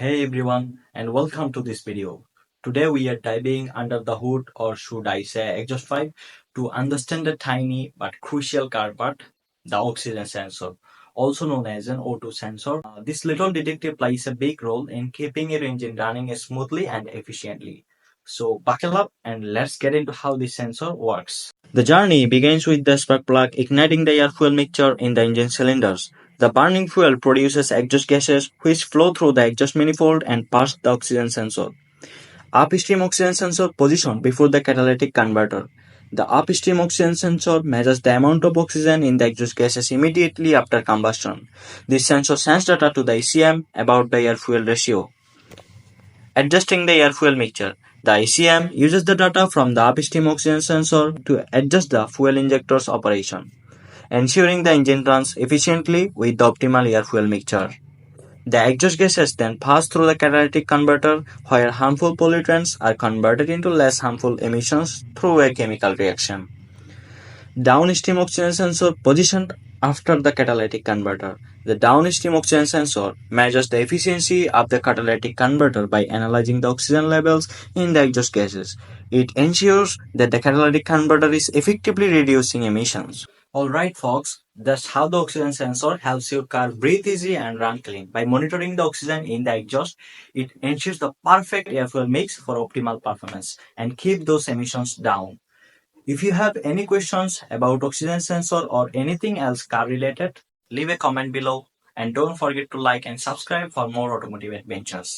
Hey everyone, and welcome to this video. Today we are diving under the hood, or should I say exhaust pipe, to understand the tiny but crucial car part, the oxygen sensor, also known as an O2 sensor. This little detector plays a big role in keeping your engine running smoothly and efficiently. So buckle up and let's get into how this sensor works. The journey begins with the spark plug igniting the air-fuel mixture in the engine cylinders. The burning fuel produces exhaust gases which flow through the exhaust manifold and pass the oxygen sensor. Upstream oxygen sensor positioned before the catalytic converter. The upstream oxygen sensor measures the amount of oxygen in the exhaust gases immediately after combustion. This sensor sends data to the ECM about the air-fuel ratio. Adjusting the air-fuel mixture. The ECM uses the data from the upstream oxygen sensor to adjust the fuel injector's operation, ensuring the engine runs efficiently with the optimal air-fuel mixture. The exhaust gases then pass through the catalytic converter where harmful pollutants are converted into less harmful emissions through a chemical reaction. Downstream oxygen sensor positioned after the catalytic converter. The downstream oxygen sensor measures the efficiency of the catalytic converter by analyzing the oxygen levels in the exhaust gases. It ensures that the catalytic converter is effectively reducing emissions. Alright folks, that's how the oxygen sensor helps your car breathe easy and run clean. By monitoring the oxygen in the exhaust, it ensures the perfect air-fuel mix for optimal performance and keep those emissions down. If you have any questions about oxygen sensor or anything else car related, leave a comment below and don't forget to like and subscribe for more automotive adventures.